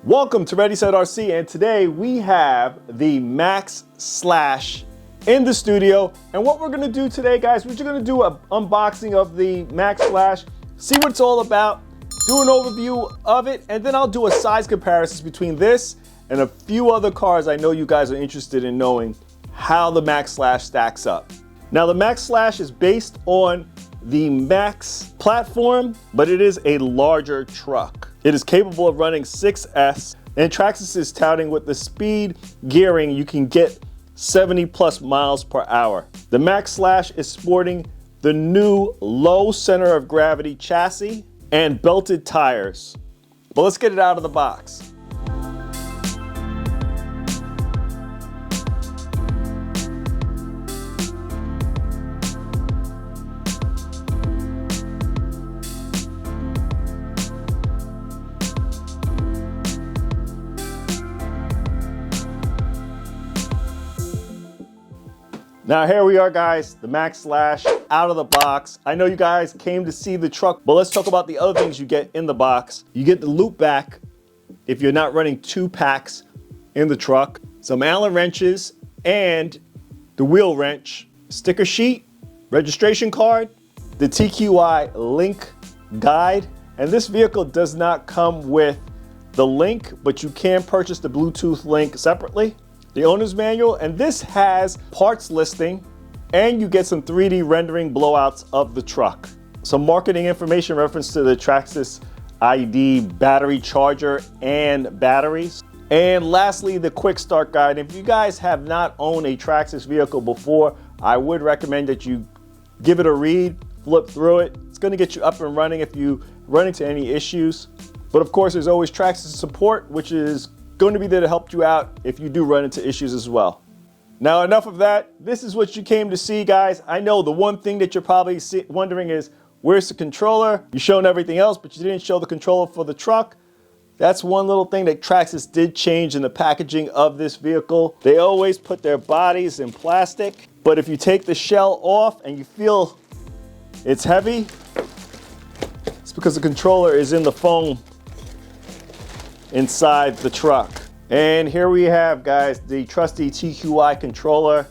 Welcome to Ready Set RC, and today we have the Maxx Slash in the studio. And what we're gonna do today, guys, we're just gonna do an unboxing of the Maxx Slash, see what it's all about, do an overview of it, and then I'll do a size comparison between this and a few other cars I know you guys are interested in knowing how the Maxx Slash stacks up. Now, the Maxx Slash is based on the Maxx platform, but it is a larger truck. It is capable of running 6S, and Traxxas is touting with the speed gearing you can get 70 plus miles per hour. The Maxx Slash is sporting the new low center of gravity chassis and belted tires. But let's get it out of the box. Now here we are, guys, the Maxx Slash out of the box. I know you guys came to see the truck, but let's talk about the other things you get in the box. You get the loop back if you're not running 2 packs in the truck, some Allen wrenches and the wheel wrench, sticker sheet, registration card, the TQI link guide, and this vehicle does not come with the link, but you can purchase the Bluetooth link separately. The owner's manual, and this has parts listing, and you get some 3D rendering blowouts of the truck. Some marketing information reference to the Traxxas ID battery charger and batteries. And lastly, the quick start guide. If you guys have not owned a Traxxas vehicle before, I would recommend that you give it a read, flip through it. It's gonna get you up and running if you run into any issues. But of course, there's always Traxxas support, which is going to be there to help you out if you do run into issues as well. Now, enough of that. This is what you came to see, guys. I know the one thing that you're probably wondering is, where's the controller? You've shown everything else, but you didn't show the controller for the truck. That's one little thing that Traxxas did change in the packaging of this vehicle. They always put their bodies in plastic, but if you take the shell off and you feel it's heavy, it's because the controller is in the foam inside the truck. And here we have, guys, the trusty TQI controller.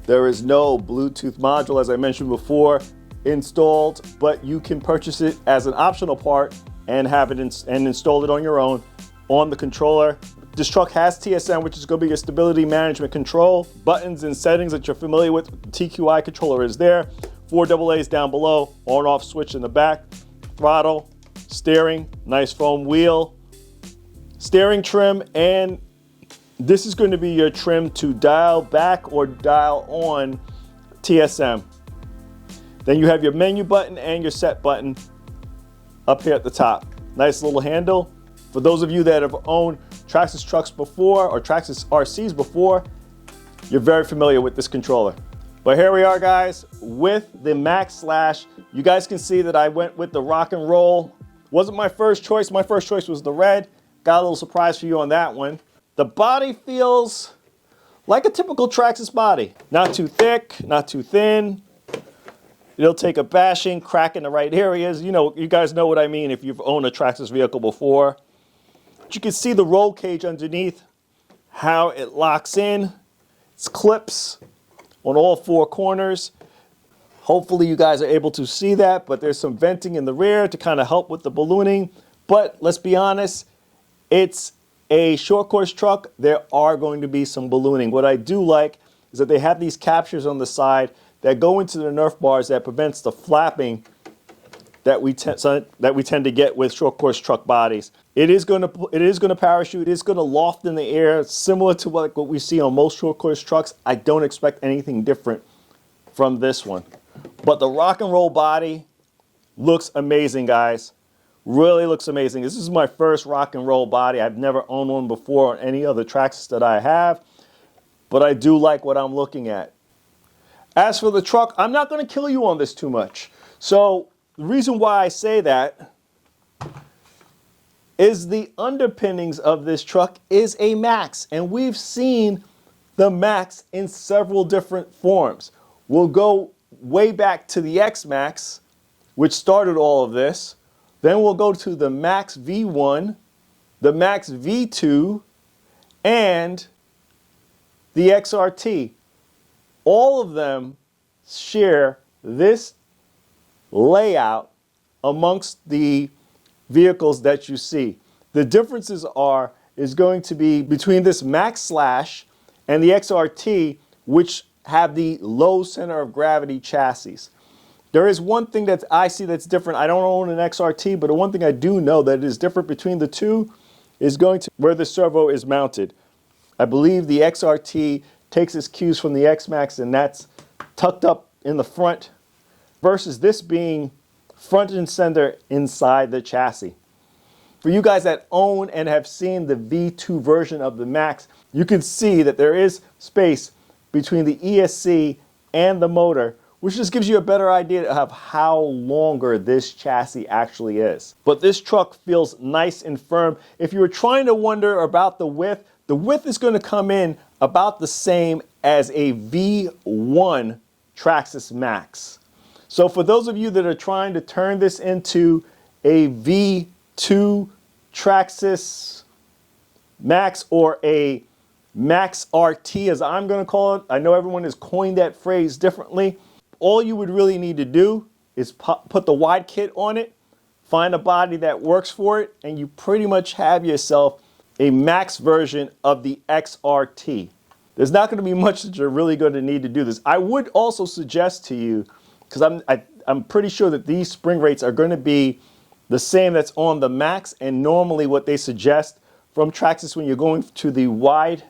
There is no Bluetooth module, as I mentioned before, installed, but you can purchase it as an optional part and have it and install it on your own on the controller. This truck has TSM, which is going to be your stability management control. Buttons and settings that you're familiar with. The TQI controller is there. 4 AA's down below, on-off switch in the back, throttle, steering, nice foam wheel, steering trim, and this is going to be your trim to dial back or dial on TSM. Then you have your menu button and your set button up here at the top. Nice little handle. For those of you that have owned Traxxas trucks before or Traxxas RCs before, you're very familiar with this controller. But here we are, guys, with the Maxx Slash. You guys can see that I went with the rock and roll. Wasn't my first choice. My first choice was the red. Got a little surprise for you on that one. The body feels like a typical Traxxas body. Not too thick, not too thin. It'll take a bashing, crack in the right areas. You know, you guys know what I mean if you've owned a Traxxas vehicle before. But you can see the roll cage underneath, how it locks in. It's clips on all 4 corners. Hopefully you guys are able to see that, but there's some venting in the rear to kind of help with the ballooning. But let's be honest, it's a short course truck. There are going to be some ballooning. What I do like is that they have these captures on the side that go into the Nerf bars that prevents the flapping that we tend to get with short course truck bodies. It is going to parachute. It's going to loft in the air, similar to what we see on most short course trucks. I don't expect anything different from this one. But the rock and roll body looks amazing, guys. Really looks amazing. This is my first rock and roll body. I've never owned one before on any other Traxxas that I have, but I do like what I'm looking at. As for the truck, I'm not going to kill you on this too much. So the reason why I say that is the underpinnings of this truck is a Maxx, and we've seen the Maxx in several different forms. We'll go way back to the X-Maxx, which started all of this. Then we'll go to the Maxx V1, the Maxx V2, and the XRT. All of them share this layout amongst the vehicles that you see. The differences is going to be between this Maxx Slash and the XRT, which have the low center of gravity chassis. There is one thing that I see that's different. I don't own an XRT, but the one thing I do know that is different between the two is going to where the servo is mounted. I believe the XRT takes its cues from the X-Maxx, and that's tucked up in the front, versus this being front and center inside the chassis. For you guys that own and have seen the V2 version of the Maxx, you can see that there is space between the ESC and the motor, which just gives you a better idea of how longer this chassis actually is. But this truck feels nice and firm. If you were trying to wonder about the width is going to come in about the same as a V1 Traxxas Maxx. So for those of you that are trying to turn this into a V2 Traxxas Maxx or a Maxx RT, as I'm going to call it, I know everyone has coined that phrase differently. All you would really need to do is put the wide kit on it, find a body that works for it, and you pretty much have yourself a Maxx version of the XRT. There's not going to be much that you're really going to need to do this. I would also suggest to you, because I'm pretty sure that these spring rates are going to be the same that's on the Maxx, and normally what they suggest from Traxxas when you're going to the wide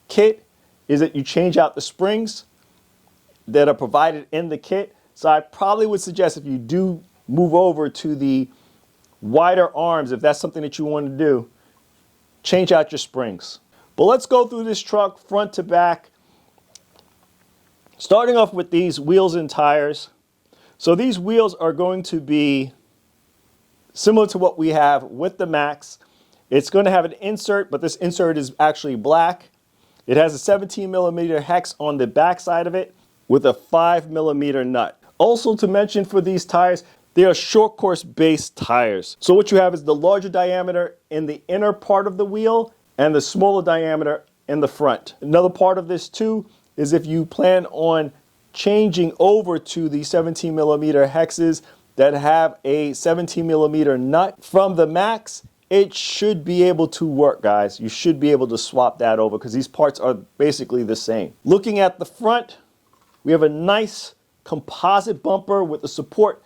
kit is that you change out the springs that are provided in the kit. So I probably would suggest if you do move over to the wider arms, if that's something that you want to do, change out your springs. But let's go through this truck front to back, starting off with these wheels and tires. So these wheels are going to be similar to what we have with the Maxx. It's going to have an insert, but this insert is actually black. It has a 17 millimeter hex on the back side of it with a 5 millimeter nut. Also to mention for these tires, they are short course based tires. So what you have is the larger diameter in the inner part of the wheel and the smaller diameter in the front. Another part of this too is if you plan on changing over to the 17 millimeter hexes that have a 17 millimeter nut from the Maxx, it should be able to work, guys. You should be able to swap that over because these parts are basically the same. Looking at the front, we have a nice composite bumper with the support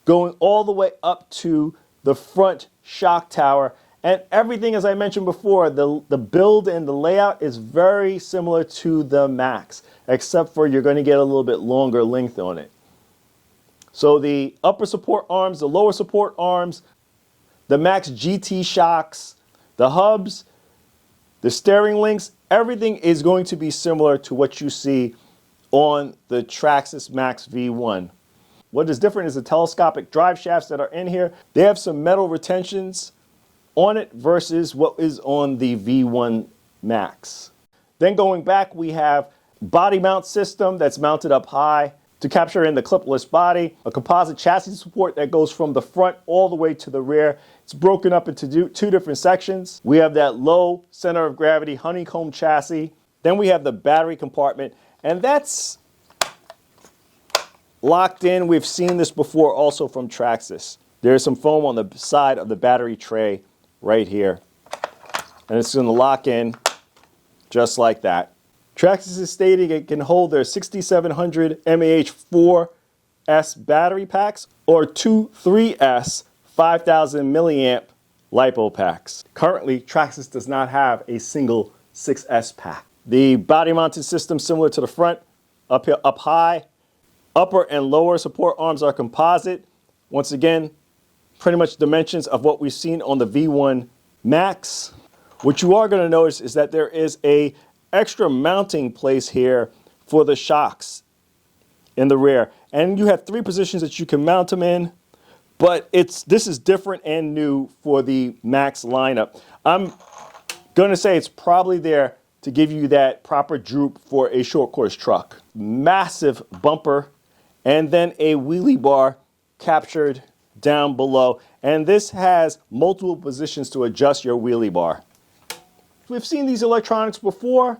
going all the way up to the front shock tower. And everything, as I mentioned before, the build and the layout is very similar to the Maxx, except for you're going to get a little bit longer length on it. So the upper support arms, the lower support arms, the Maxx GT shocks, the hubs, the steering links, everything is going to be similar to what you see on the Traxxas Maxx V1. What is different is the telescopic drive shafts that are in here. They have some metal retentions on it versus what is on the V1 Maxx. Then going back, we have body mount system that's mounted up high to capture in the clipless body, a composite chassis support that goes from the front all the way to the rear. It's broken up into two different sections. We have that low center of gravity honeycomb chassis. Then we have the battery compartment, and that's locked in. We've seen this before also from Traxxas. There's some foam on the side of the battery tray right here, and it's going to lock in just like that. Traxxas is stating it can hold their 6700 mAh 4S battery packs or two 3S 5000 milliamp LiPo packs. Currently, Traxxas does not have a single 6S pack. The body mounted system similar to the front, up here, up high. Upper and lower support arms are composite. Once again, pretty much dimensions of what we've seen on the V1 Maxx. What you are going to notice is that there is a extra mounting place here for the shocks in the rear. And you have three positions that you can mount them in, but this is different and new for the Maxx lineup. I'm going to say it's probably there to give you that proper droop for a short course truck. Massive bumper, and then a wheelie bar captured down below. And this has multiple positions to adjust your wheelie bar. We've seen these electronics before.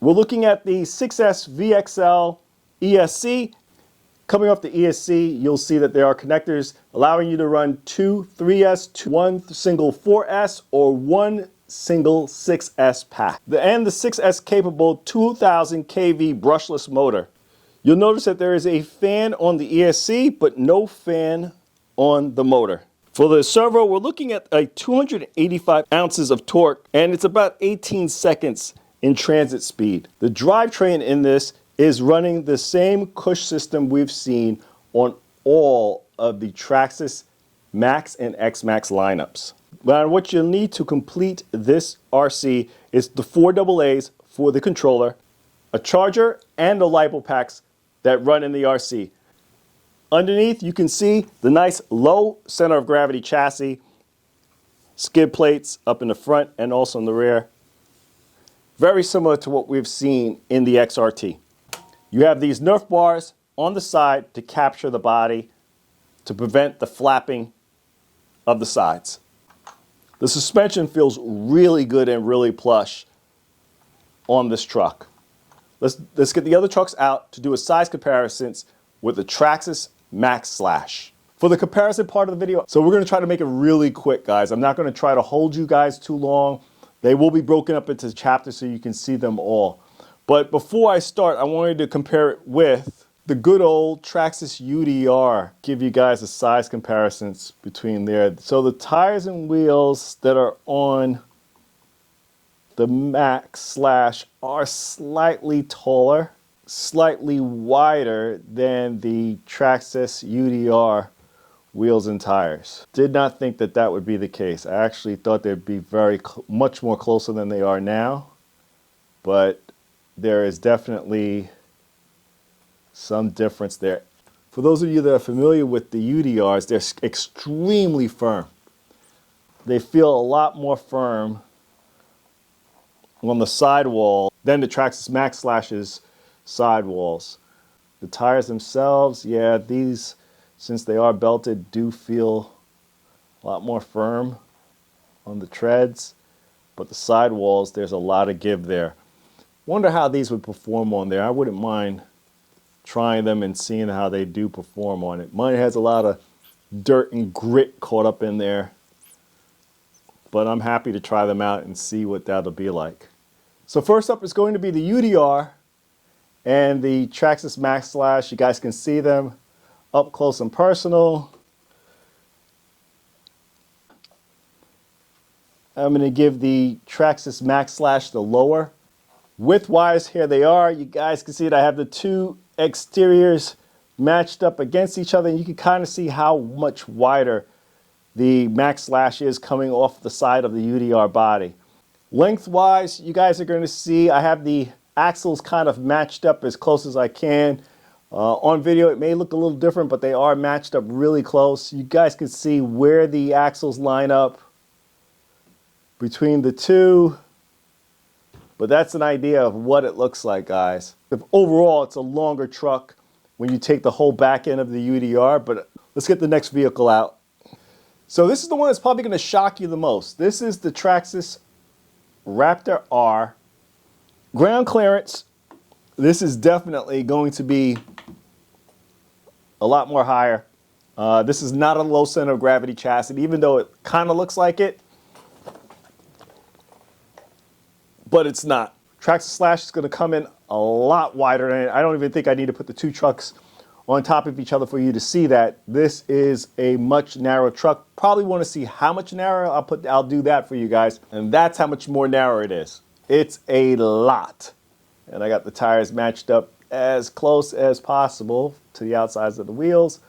We're looking at the 6S VXL ESC. Coming off the ESC, you'll see that there are connectors allowing you to run two 3S, one single 4S, or one single 6S pack. And the 6S capable 2000 kV brushless motor. You'll notice that there is a fan on the ESC, but no fan on the motor. For the servo, we're looking at 285 ounces of torque, and it's about 18 seconds in transit speed. The drivetrain in this is running the same push system we've seen on all of the Traxxas Max and X Max lineups. But what you'll need to complete this RC is the 4 AA's for the controller, a charger, and the LiPo packs that run in the RC. Underneath, you can see the nice low center of gravity chassis, skid plates up in the front and also in the rear. Very similar to what we've seen in the XRT. You have these Nerf bars on the side to capture the body to prevent the flapping of the sides. The suspension feels really good and really plush on this truck. Let's get the other trucks out to do a size comparisons with the Traxxas Maxx Slash. For the comparison part of the video, so we're going to try to make it really quick, guys. I'm not going to try to hold you guys too long. They will be broken up into chapters so you can see them all. But before I start, I wanted to compare it with the good old Traxxas UDR. Give you guys a size comparisons between there. So the tires and wheels that are on the Maxx Slash are slightly taller, slightly wider than the Traxxas UDR wheels and tires. Did not think that that would be the case. I actually thought they'd be much more closer than they are now, but there is definitely some difference there. For those of you that are familiar with the UDRs, they're extremely firm. They feel a lot more firm on the sidewall than the Traxxas Maxx Slash's sidewalls. The tires themselves, yeah, these, since they are belted, do feel a lot more firm on the treads, but the sidewalls, there's a lot of give there. Wonder how these would perform on there. I wouldn't mind trying them and seeing how they do perform on it. Mine has a lot of dirt and grit caught up in there, but I'm happy to try them out and see what that'll be like. So first up is going to be the UDR and the Traxxas Maxx Slash. You guys can see them up close and personal. I'm going to give the Traxxas Maxx Slash the lower. Width-wise, here they are. You guys can see that I have the two exteriors matched up against each other, and you can kind of see how much wider the Maxx Slash is coming off the side of the UDR body. Lengthwise, you guys are going to see I have the axles kind of matched up as close as I can. On video, it may look a little different, but they are matched up really close. You guys can see where the axles line up between the two. But that's an idea of what it looks like, guys. Overall, it's a longer truck when you take the whole back end of the UDR, but let's get the next vehicle out. So this is the one that's probably going to shock you the most. This is the Traxxas Raptor R. Ground clearance, this is definitely going to be a lot more higher. This is not a low center of gravity chassis, even though it kind of looks like it. But it's not. Traxxas Slash is going to come in a lot wider, and I don't even think I need to put the two trucks on top of each other for you to see that. This is a much narrower truck. Probably want to see how much narrower. I'll do that for you guys, and that's how much more narrow it is. It's a lot. And I got the tires matched up as close as possible to the outsides of the wheels.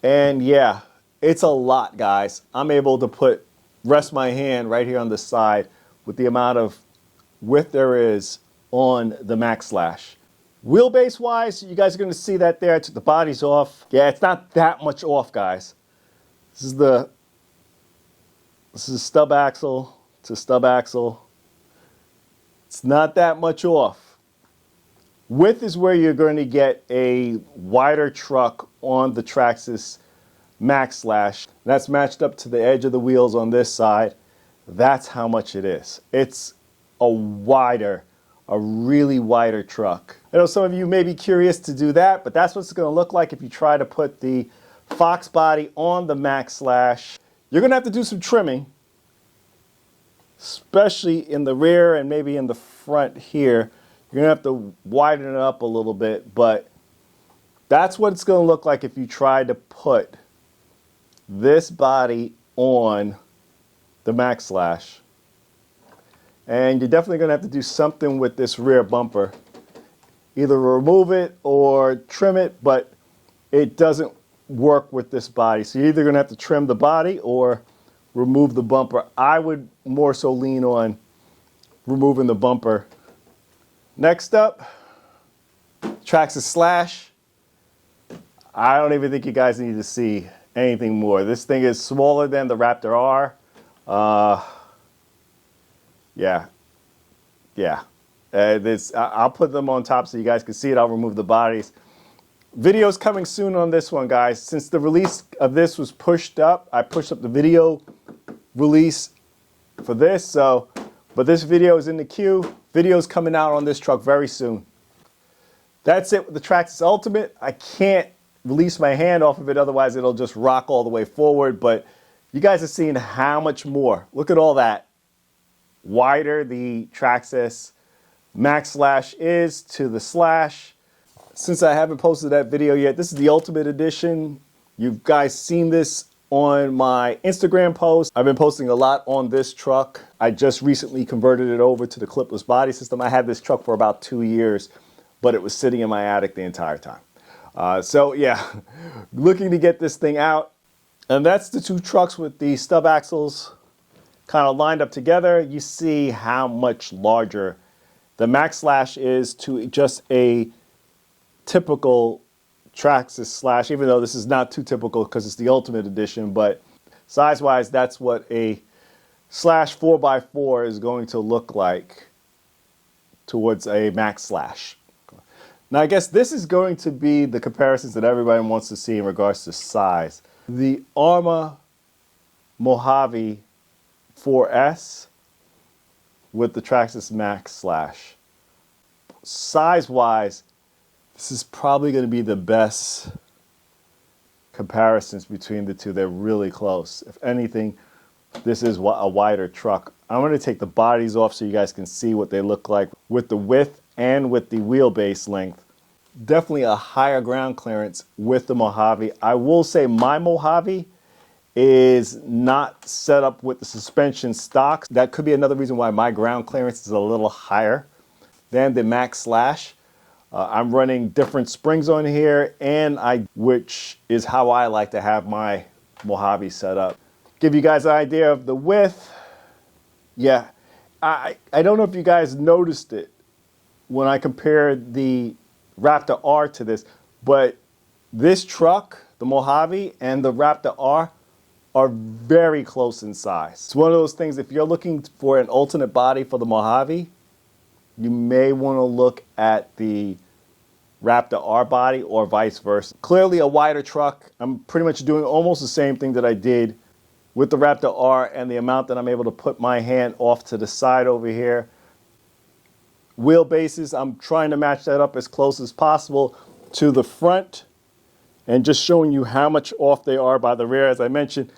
And yeah, it's a lot, guys. I'm able to rest my hand right here on the side with the amount of width there is on the Maxx Slash. Wheelbase wise, you guys are going to see that there. I took the bodies off. Yeah, it's not that much off, guys. This is stub axle to stub axle. It's not that much off. Width is where you're going to get a wider truck on the Traxxas Maxx Slash. That's matched up to the edge of the wheels on this side. That's how much it is. It's a really wider truck. I know some of you may be curious to do that, but that's what it's going to look like if you try to put the Fox body on the Maxx Slash. You're going to have to do some trimming, especially in the rear and maybe in the front here. You're going to have to widen it up a little bit, but that's what it's going to look like if you try to put this body on the Maxx Slash. And you're definitely going to have to do something with this rear bumper. Either remove it or trim it, but it doesn't work with this body. So you're either going to have to trim the body or remove the bumper. I would more so lean on removing the bumper. Next up, Traxxas Slash. I don't even think you guys need to see anything more. This thing is smaller than the Raptor R. Yeah. I'll put them on top so you guys can see it. I'll remove the bodies. Video's coming soon on this one, guys. Since the release of this was pushed up, I pushed up the video release for this. But this video is in the queue. Video's coming out on this truck very soon. That's it with the Traxxas Ultimate. I can't release my hand off of it, otherwise it'll just rock all the way forward. But you guys are seeing how much more. Look at all that. Wider the Traxxas Maxx Slash is to the Slash. Since I haven't posted that video yet, this is the Ultimate Edition. You guys seen this on my Instagram post. I've been posting a lot on this truck. I just recently converted it over to the clipless body system. I had this truck for about 2 years, but it was sitting in my attic the entire time. So yeah, looking to get this thing out. And that's the two trucks with the stub axles kind of lined up together. You see how much larger the Maxx Slash is to just a typical Traxxas Slash, even though this is not too typical because it's the Ultimate Edition, but size-wise, that's what a Slash 4x4 is going to look like towards a Maxx Slash. Now, I guess this is going to be the comparisons that everybody wants to see in regards to size. The Arrma Mojave 4S with the Traxxas Maxx Slash. Size-wise, this is probably going to be the best comparisons between the two. They're really close. If anything, this is a wider truck. I'm going to take the bodies off so you guys can see what they look like with the width and with the wheelbase length. Definitely a higher ground clearance with the Mojave. I will say my Mojave is not set up with the suspension stocks. That could be another reason why my ground clearance is a little higher than the Maxx Slash. I'm running different springs on here, which is how I like to have my Mojave set up. Give you guys an idea of the width. Yeah, I don't know if you guys noticed it when I compared the Raptor R to this, but this truck, the Mojave and the Raptor R, are very close in size. It's one of those things, if you're looking for an alternate body for the Mojave, you may want to look at the Raptor R body or vice versa. Clearly a wider truck. I'm pretty much doing almost the same thing that I did with the Raptor R, and the amount that I'm able to put my hand off to the side over here. Wheelbases, I'm trying to match that up as close as possible to the front and just showing you how much off they are by the rear. As I mentioned,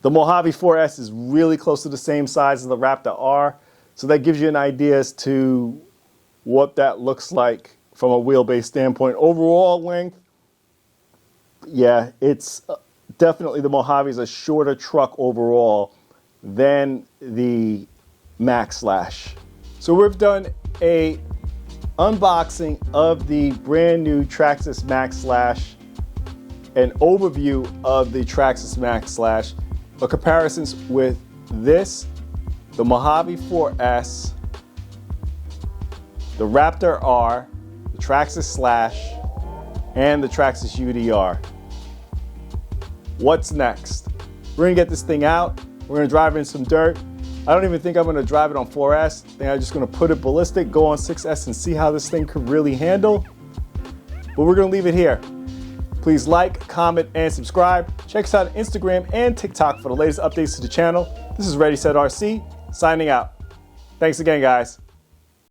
the Mojave 4S is really close to the same size as the Raptor R. So that gives you an idea as to what that looks like from a wheelbase standpoint. Overall length, yeah, it's definitely the Mojave is a shorter truck overall than the Maxx Slash. So we've done a unboxing of the brand new Traxxas Maxx Slash, an overview of the Traxxas Maxx Slash, a comparisons with this, the Mojave 4S, the Raptor R, the Traxxas Slash, and the Traxxas UDR. What's next? We're gonna get this thing out. We're gonna drive in some dirt. I don't even think I'm gonna drive it on 4S. I think I'm just gonna put it ballistic, go on 6S and see how this thing could really handle. But we're gonna leave it here. Please like, comment, and subscribe. Check us out on Instagram and TikTok for the latest updates to the channel. This is Ready Set RC, signing out. Thanks again, guys.